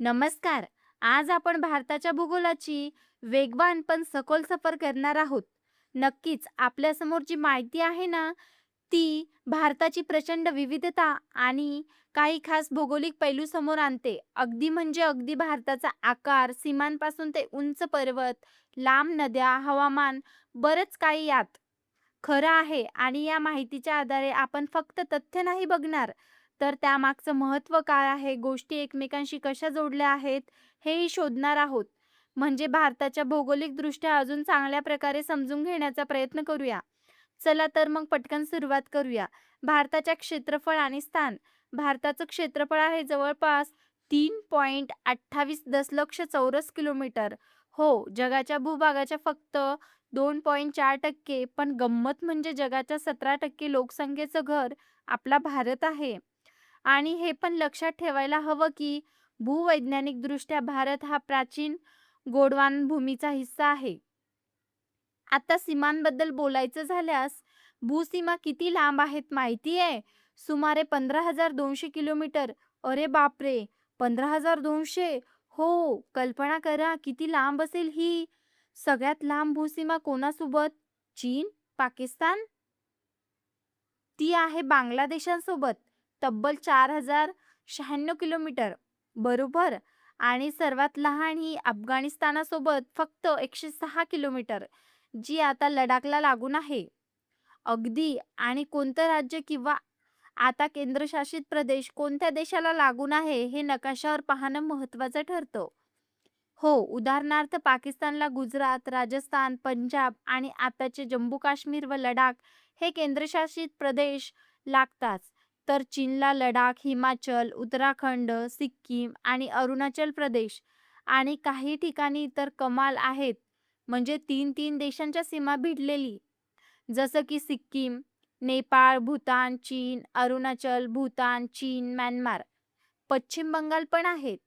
नमस्कार. आज आपण भारताच्या भूगोलाची वेगवान पण सखोल सफर करणार आहोत. नक्कीच आपल्यासमोर जी माहिती आहे ना, ती भारताची प्रचंड विविधता आणि काही खास भौगोलिक पैलू समोर आणते. अगदी म्हणजे अगदी भारताचा आकार, सीमांपासून ते उंच पर्वत, लांब नद्या, हवामान, बरंच काही यात खरं आहे आणि या माहितीच्या आधारे आपण फक्त तथ्य नाही बघणार, तर त्यामागचं महत्त्व काय आहे, गोष्टी एकमेकांशी कशा जोडल्या आहेत, हेही शोधणार आहोत. म्हणजे भारताच्या भौगोलिकदृष्ट्या अजून चांगल्या प्रकारे समजून घेण्याचा प्रयत्न करूया. चला तर मग पटकन सुरुवात करूया. भारताच्या क्षेत्रफळ आणि स्थान. भारताचं क्षेत्रफळ आहे जवळपास 3.28 दशलक्ष चौरस किलोमीटर. हो, जगाच्या भूभागाच्या फक्त 2.4%. पण गंमत म्हणजे जगाच्या 17% लोकसंख्येचं घर आपला भारत आहे. आणि हे पण लक्षात ठेवायला हवं की भूवैज्ञानिकदृष्ट्या भारत हा प्राचीन गोंडवान भूमीचा हिस्सा आहे. आता सीमांबद्दल बोलायचं झाल्यास भूसीमा किती लांब आहेत माहिती आहे? सुमारे 15,200 किलोमीटर. अरे बापरे! 15,200. हो, कल्पना करा किती लांब असेल ही. सगळ्यात लांब भूसीमा कोणासोबत? चीन, पाकिस्तान, ती आहे बांगलादेशासोबत तब्बल 4,096 किलोमीटर. बरोबर. आणि सर्वात लहान ही अफगाणिस्तानासोबत फक्त 106 किलोमीटर, जी आता लडाखला लागून आहे. अगदी. आणि कोणतं राज्य किंवा आता केंद्रशासित प्रदेश कोणत्या देशाला लागून आहे हे नकाशावर पाहणं महत्त्वाचं ठरतं. हो, उदाहरणार्थ पाकिस्तानला गुजरात, राजस्थान, पंजाब आणि आताचे जम्मू काश्मीर व लडाख हे केंद्रशासित प्रदेश लागतात. तर चीनला लडाख, हिमाचल, उत्तराखंड, सिक्कीम आणि अरुणाचल प्रदेश आणि काही ठिकाणी तर कमाल आहेत. म्हणजे 3-3 देशांच्या सीमा भिडलेली. जसं की सिक्कीम, नेपाळ, भूतान, चीन, अरुणाचल, भूतान, चीन, म्यानमार. पश्चिम बंगाल पण आहेत.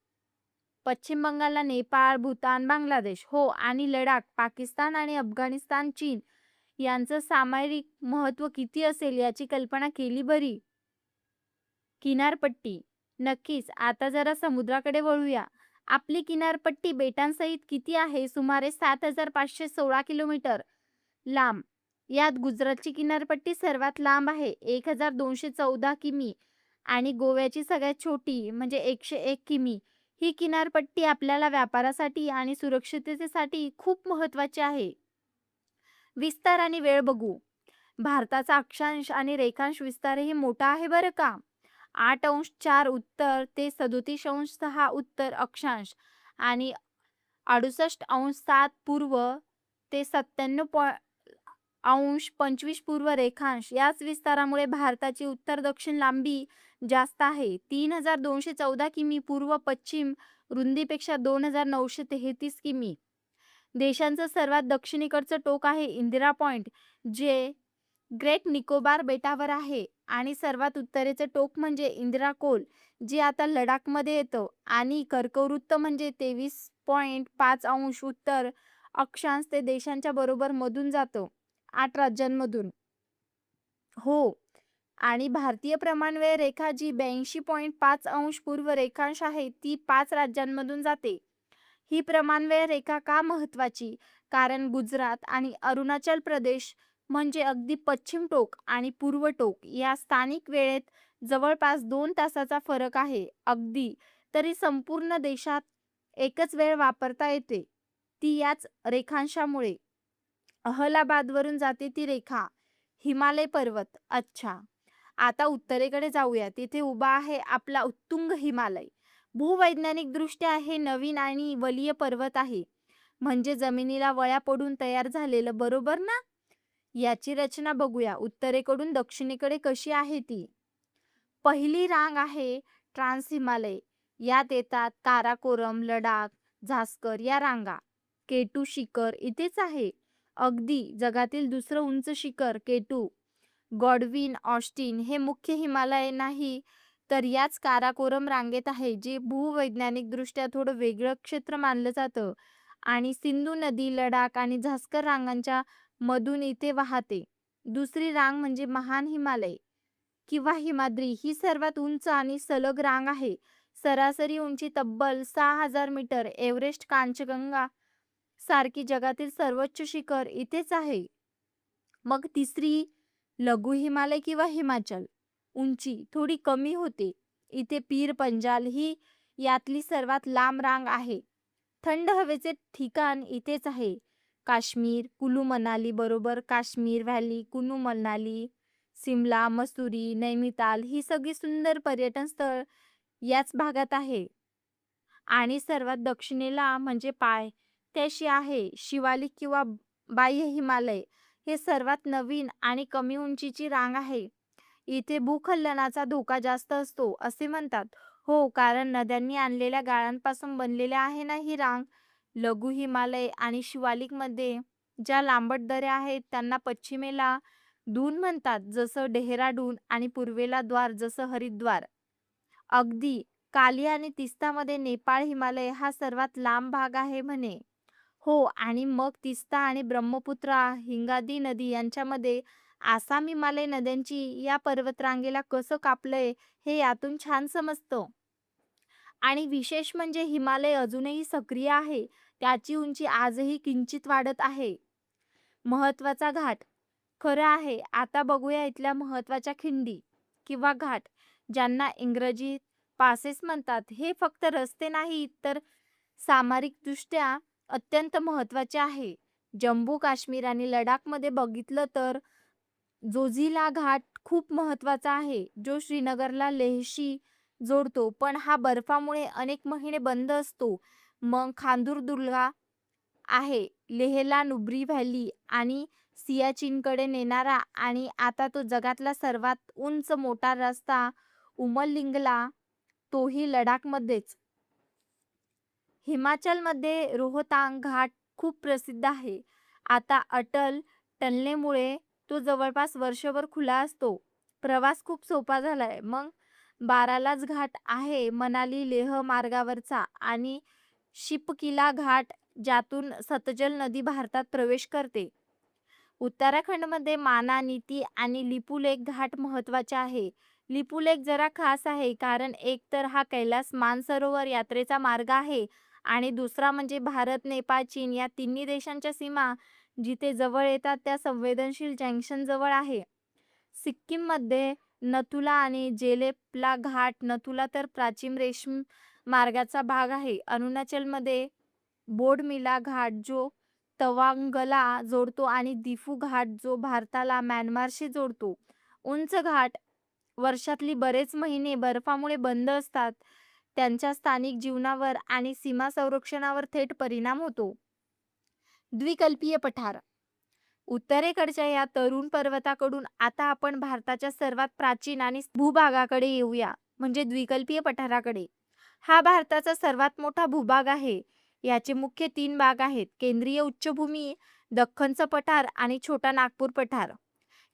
पश्चिम बंगालला नेपाळ, भूतान, बांगलादेश. हो, आणि लडाख, पाकिस्तान आणि अफगाणिस्तान, चीन यांचं सामरिक महत्त्व किती असेल याची कल्पना केली बरी. किनारपट्टी. नक्कीच. आता जरा समुद्राकडे वळूया. आपली किनारपट्टी बेटांसहित किती आहे? सुमारे 7,516 किलोमीटर लांब. यात गुजरातची किनारपट्टी सर्वात लांब आहे, 1,214 किमी. आणि गोव्याची सगळ्यात छोटी म्हणजे 101 किमी. ही किनारपट्टी आपल्याला व्यापारासाठी आणि सुरक्षिततेसाठी खूप महत्त्वाची आहे. विस्तार आणि वेळ बघू. भारताचा अक्षांश आणि रेखांश विस्तारही मोठा आहे बरं का. 8 अंश 4 उत्तर ते 37 अंश 6 उत्तर अक्षांश आणि 68 अंश 7 पूर्व ते 97 अंश 25 पूर्व रेखांश. याच विस्तारामुळे भारताची उत्तर दक्षिण लांबी जास्त आहे. 3,214 किमी पूर्व पश्चिम रुंदीपेक्षा 2,933 किमी. देशांचं सर्वात दक्षिणेकडचं टोक आहे इंदिरा पॉइंट, जे ग्रेट निकोबार बेटावर आहे. आणि सर्वात उत्तरेचं टोक म्हणजे इंदिरा कोल, जे आता लडाखमध्ये येतं. आणि कर्कवृत्त म्हणजे 23.5 अंश उत्तर अक्षांश ते देशांच्या बरोबर मधून जातं, 8 राज्यांमधून. हो. आणि भारतीय प्रमाणवेळ रेखा जी 82.5 अंश पूर्व रेखांश आहे, ती 5 राज्यांमधून जाते. ही प्रमाणवेळ रेखा का महत्त्वाची? कारण गुजरात आणि अरुणाचल प्रदेश म्हणजे अगदी पश्चिम टोक आणि पूर्व टोक या स्थानिक वेळेत जवळपास 2 तासाचा फरक आहे. अगदी. तरी संपूर्ण देशात एकच वेळ वापरता येते, ती याच रेखांशामुळे. अहलाबादवरून जाते ती रेखा. हिमालय पर्वत. अच्छा. आता उत्तरेकडे जाऊया. तिथे उभा आहे आपला उत्तुंग हिमालय. भूवैज्ञानिकदृष्ट्या हे नवीन आणि वलीय पर्वत आहे. म्हणजे जमिनीला वळ्या पडून तयार झालेलं, बरोबर ना? याची रचना बघूया. उत्तरेकडून दक्षिणेकडे कशी आहे ती. पहिली रांग आहे ट्रान्स हिमालय. यात येतात काराकोरम, लडाख, झास्कर या रांगा. केटू शिखर इथेच आहे. अगदी जगातील दुसरं उंच शिखर केटू, गॉडविन, ऑस्टिन हे मुख्य हिमालय नाही, तर याच काराकोरम रांगेत आहे, जे भूवैज्ञानिकदृष्ट्या थोडं वेगळं क्षेत्र मानलं जातं. आणि सिंधू नदी, लडाख आणि झास्कर रांगांच्या मधून इथे वाहते. दुसरी रांग म्हणजे महान हिमालय किंवा हिमाद्री. ही सर्वात उंच आणि सलग रांग आहे. सरासरी उंची तब्बल 6,000 मीटर. एव्हरेस्ट, कांचगंगा सारखी जगातील सर्वोच्च शिखर इथेच आहे. मग तिसरी लघु हिमालय किंवा हिमाचल. उंची थोडी कमी होते. इथे पीर पंजाल ही यातली सर्वात लांब रांग आहे. थंड हवेचे ठिकाण इथेच आहे. काश्मीर, कुलू मनाली बरोबर काश्मीर व्हॅली, कुलू मनाली, सिमला, मसुरी, नैनिताल ही सगळी सुंदर पर्यटन स्थळ याच भागात आहे. आणि सर्वात दक्षिणेला म्हणजे पायथ्याशी आहे शिवालिक किंवा बाह्य हिमालय. हे सर्वात नवीन आणि कमी उंचीची रांग आहे. इथे भूस्खलनाचा धोका जास्त असतो असे म्हणतात. हो, कारण नद्यांनी आणलेल्या गाळांपासून बनलेले आहे ना ही रांग. लघु हिमालय आणि शिवालिकमध्ये ज्या लांबट दऱ्या आहेत त्यांना पश्चिमेला दून म्हणतात, जसं डेहराडून, आणि पूर्वेला द्वार, जसं हरिद्वार. अगदी काली आणि तिस्तामध्ये नेपाळ हिमालय हा सर्वात लांब भाग आहे म्हणे. हो, आणि मग तिस्ता आणि ब्रह्मपुत्रा हिंगादी नदी यांच्यामध्ये आसाम हिमालय नद्यांची या पर्वतरांगेला कसं कापलंय हे यातून छान समजतं. आणि विशेष म्हणजे हिमालय अजूनही सक्रिय आहे. त्याची उंची आजही किंचित वाढत आहे. महत्वाचा घाट. खरं आहे. आता बघूया इथल्या महत्वाच्या खिंडी किंवा घाट, ज्यांना इंग्रजीत पासेस म्हणतात. हे फक्त रस्ते नाहीत, तर सामरिकदृष्ट्या अत्यंत महत्वाचे आहे. जम्मू काश्मीर आणि लडाखमध्ये बघितलं तर जोझिला घाट खूप महत्वाचा आहे, जो श्रीनगरला लेहशी जोडतो, पण हा बर्फामुळे अनेक महिने बंद असतो. मग खांदुरदुर्गा आहे, लेहला नुब्री व्हॅली आणि सियाचीनकडे नेणारा, आणि आता तो जगातला सर्वात उंच मोटार रस्ता उमलिंगला, तोही लडाखमध्येच. हिमाचलमध्ये रोहतांग घाट खूप प्रसिद्ध आहे. आता अटल टनलेमुळे तो जवळपास वर्षभर खुला असतो. प्रवास खूप सोपा झालाय. मग बारालाच घाट आहे मनाली लेह मार्गावरचा, आणि शिपकिला घाट, ज्यातून सतलज नदी भारतात प्रवेश करते. उत्तराखंडमध्ये माना, नीती आणि लिपुलेख घाट महत्वाचे आहे. लिपुलेख जरा खास आहे, कारण एक तर हा कैलास मानसरोवर यात्रेचा मार्ग आहे, आणि दुसरा म्हणजे भारत, नेपाळ, चीन या तिन्ही देशांच्या सीमा जिथे जवळ येतात त्या संवेदनशील जंक्शन जवळ आहे. सिक्कीममध्ये नथुला आणि जेलेपला घाट. नथुला तर प्राचीन रेशीम मार्गाचा भाग आहे. अरुणाचलमध्ये बोडमिला घाट, जो तवांगला जोडतो, आणि दिफू घाट, जो भारताला म्यानमारशी जोडतो. उंच घाट वर्षातली बरेच महिने बर्फामुळे बंद असतात. त्यांच्या स्थानिक जीवनावर आणि सीमा संरक्षणावर थेट परिणाम होतो. द्विकल्पीय पठार. उत्तरेकडच्या या तरुण पर्वताकडून आता आपण भारताच्या सर्वात प्राचीन आणि भूभागाकडे येऊया, म्हणजे द्विकल्पीय पठाराकडे. हा भारताचा सर्वात मोठा भूभाग आहे. याचे मुख्य 3 भाग आहेत: केंद्रीय उच्चभूमी, दख्खनचं पठार आणि छोटा नागपूर पठार.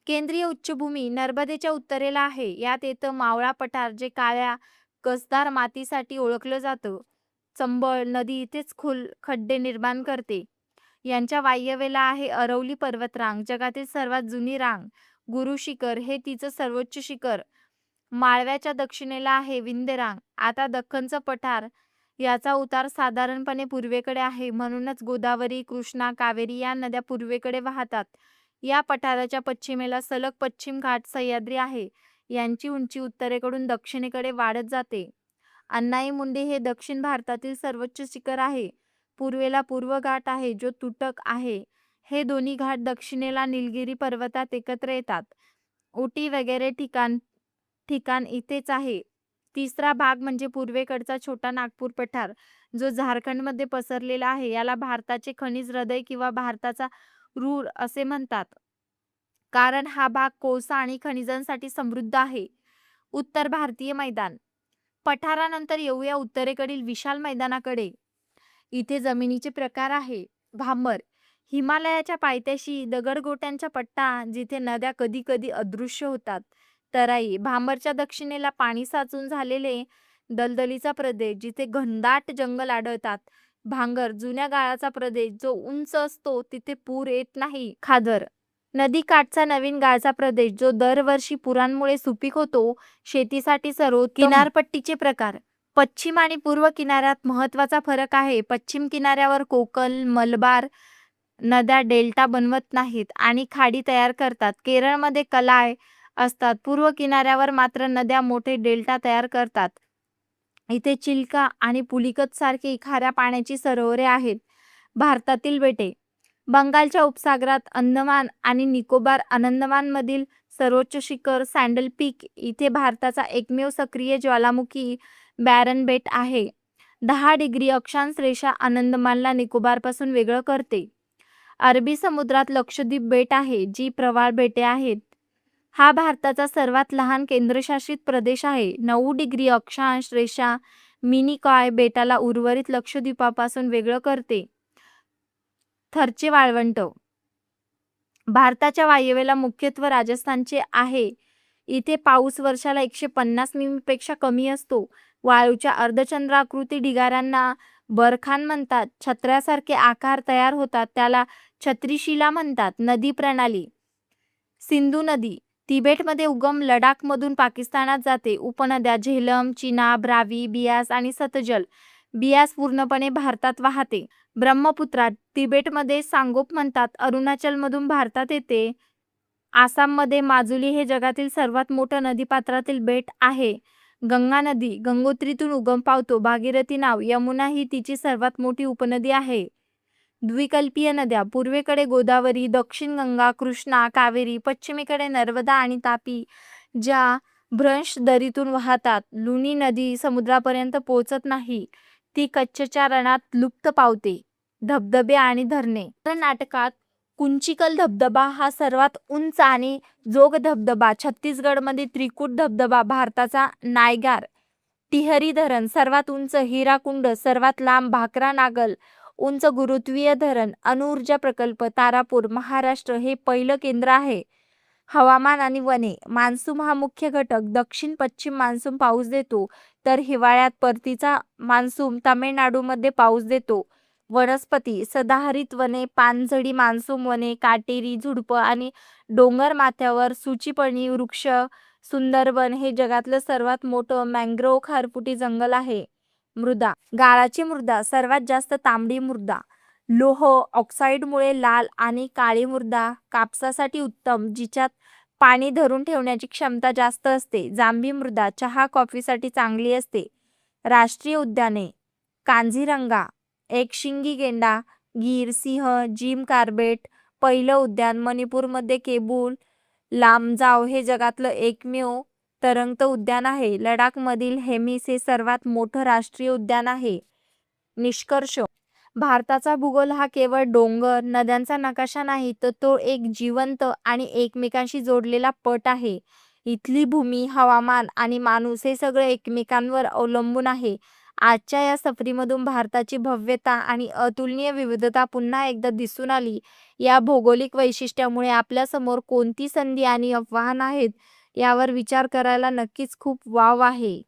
केंद्रीय उच्चभूमी नर्मदेच्या उत्तरेला आहे. यात येतं मावळा पठार, जे काळ्या कसदार मातीसाठी ओळखलं जातं. चंबळ नदी इथेच खोल खड्डे निर्माण करते. यांच्या वायव्येला आहे अरवली पर्वतरांग, जगातील सर्वात जुनी रांग. गुरु शिखर हे तिचं सर्वोच्च शिखर. माळव्याच्या दक्षिणेला आहे विंध्य रांग. आता दख्खनचं पठार, याचा उतार साधारणपणे पूर्वेकडे आहे, म्हणूनच गोदावरी, कृष्णा, कावेरी या नद्या पूर्वेकडे वाहतात. या पठाराच्या पश्चिमेला सलग पश्चिम घाट सह्याद्री आहे. यांची उंची उत्तरेकडून दक्षिणेकडे वाढत जाते. अन्नाई मुंडी हे दक्षिण भारतातील सर्वोच्च शिखर आहे. पूर्वेला पूर्व घाट आहे, जो तुटक आहे. हे दोन्ही घाट दक्षिणेला निलगिरी पर्वतात एकत्र येतात. उटी वगैरे ठिकाण इथेच आहे. तिसरा भाग म्हणजे पूर्वेकडचा छोटा नागपूर पठार, जो झारखंडमध्ये पसरलेला आहे. याला भारताचे खनिज हृदय किंवा भारताचा रूर असे म्हणतात, कारण हा भाग कोळसा आणि खनिजांसाठी समृद्ध आहे. उत्तर भारतीय मैदान. पठारानंतर येऊया उत्तरेकडील विशाल मैदानाकडे. इथे जमिनीचे प्रकार आहे. भांबर. हिमालयाच्या पायथ्याशी दगडगोट्यांचा पट्टा, जिथे नद्या कधी कधी अदृश्य होतात. तराई. भांबरच्या दक्षिणेला पाणी साचून झालेले दलदलीचा प्रदेश, जिथे घनदाट जंगल आढळतात. भांगर. जुन्या गाळाचा प्रदेश, जो उंच असतो, तिथे पूर येत नाही. खादर. नदीकाठचा नवीन गाळचा प्रदेश, जो दरवर्षी पुरांमुळे सुपीक होतो. शेतीसाठी सर्वोत्तम. किनारपट्टीचे प्रकार. पश्चिम आणि पूर्व किनाऱ्यात महत्त्वाचा फरक आहे. पश्चिम किनाऱ्यावर कोकण, मलबार नद्या डेल्टा बनवत नाहीत आणि खाडी तयार करतात. केरळमध्ये कलाय असतात. पूर्व किनाऱ्यावर मात्र नद्या मोठे डेल्टा तयार करतात. इथे चिल्का आणि पुलिकत सारखी खाऱ्या पाण्याची सरोवरे आहेत. भारतातील बेटे बंगालच्या उपसागरात अंदमान आणि निकोबार अंदमानमधील सर्वोच्च शिखर सँडल पीक इथे भारताचा एकमेव सक्रिय ज्वालामुखी बॅरन बेट आहे. 10 डिग्री अक्षांश रेषा अंदमानला निकोबारपासून वेगळं करते. अरबी समुद्रात लक्षद्वीप बेट आहे, जी प्रवाळ बेटे आहेत. हा भारताचा सर्वात लहान केंद्रशासित प्रदेश आहे. 9 डिग्री अक्षांश रेषा मिनिकॉय बेटाला उर्वरित लक्षद्वीपापासून वेगळं करते. थरचे वाळवंट भारताच्या वायव्येला मुख्यत्वे राजस्थानचे आहे. इथे पाऊस वर्षाला 150 मिमी पेक्षा कमी असतो. वाळूच्या अर्धचंद्राकृती ढिगाऱ्यांना बरखान म्हणतात. छत्र्यासारखे आकार तयार होतात, त्याला छत्रीशिला म्हणतात. नदी प्रणाली सिंधू नदी तिबेटमध्ये उगम लडाखमधून पाकिस्तानात जाते. उपनद्या झेलम, चिनाब, रावी, बियास आणि सतलज. बियास पूर्णपणे भारतात वाहते. ब्रह्मपुत्रा तिबेटमध्ये सांगोप म्हणतात. अरुणाचलमधून भारतात येते. आसाममध्ये माजुली हे जगातील सर्वात मोठं नदीपात्रातील बेट आहे. गंगा नदी गंगोत्रीतून उगम पावतो. भागीरथी नाव यमुना ही तिची सर्वात मोठी उपनदी आहे. द्विकल्पीय नद्या पूर्वेकडे गोदावरी, दक्षिण गंगा, कृष्णा, कावेरी, पश्चिमेकडे नर्मदा आणि तापी, ज्या भ्रंश दरीतून वाहतात. लुनी नदी समुद्रापर्यंत पोहोचत नाही, ती कच्छच्या रणात लुप्त पावते. धबधबे आणि धरणे कर्नाटकात कुंचिकल धबधबा हा सर्वात उंच आणि जोग धबधबा. छत्तीसगडमध्ये त्रिकुट धबधबा. भारताचा नायगार. टिहरी धरण सर्वात उंच. हिराकुंड सर्वात लांब. भाकरा नागल उंच गुरुत्वीय धरण. अणुऊर्जा प्रकल्प तारापूर महाराष्ट्र हे पहिलं केंद्र आहे. हवामान आणि वने मान्सून हा मुख्य घटक. दक्षिण पश्चिम मान्सून पाऊस देतो, तर हिवाळ्यात परतीचा मान्सून तामिळनाडूमध्ये पाऊस देतो. वनस्पती सदाहरित वने, पानझडी मान्सून वने, काटेरी झुडपं आणि डोंगर माथ्यावर सूचीपणी वृक्ष. सुंदरबन हे जगातलं सर्वात मोठं मॅंग्रोव्ह खारफुटी जंगल आहे. मृदा गाळाची मृदा सर्वात जास्त तांबडी मृदा. लोह ऑक्साईडमुळे लाल आणि काळी मृदा कापसासाठी उत्तम, जिच्यात पाणी धरून ठेवण्याची क्षमता जास्त असते. जांभी मृदा चहा कॉफीसाठी चांगली असते. राष्ट्रीय उद्याने काझीरंगा एकशिंगी गेंडा, गीर, सिंह, जिम कार्बेट. पहिलं उद्यान मणिपूरमध्ये केबुल लामजाव हे जगातलं एकमेव तरंगत उद्यान आहे. लडाखमधील हेमिस हे सर्वात मोठं राष्ट्रीय उद्यान आहे. निष्कर्ष भारताचा भूगोल हा केवळ डोंगर, नद्यांचा नकाशा नाही, तर तो एक जिवंत आणि एकमेकांशी जोडलेला पट आहे. इथली भूमी, हवामान आणि माणूस हे सगळे एकमेकांवर अवलंबून आहे. आजच्या या सफरीमधून भारताची भव्यता आणि अतुलनीय विविधता पुन्हा एकदा दिसून आली. या भौगोलिक वैशिष्ट्यामुळे आपल्यासमोर कोणती संधी आणि आव्हानं आहेत, यावर विचार करायला नक्कीच खूप वाव आहे.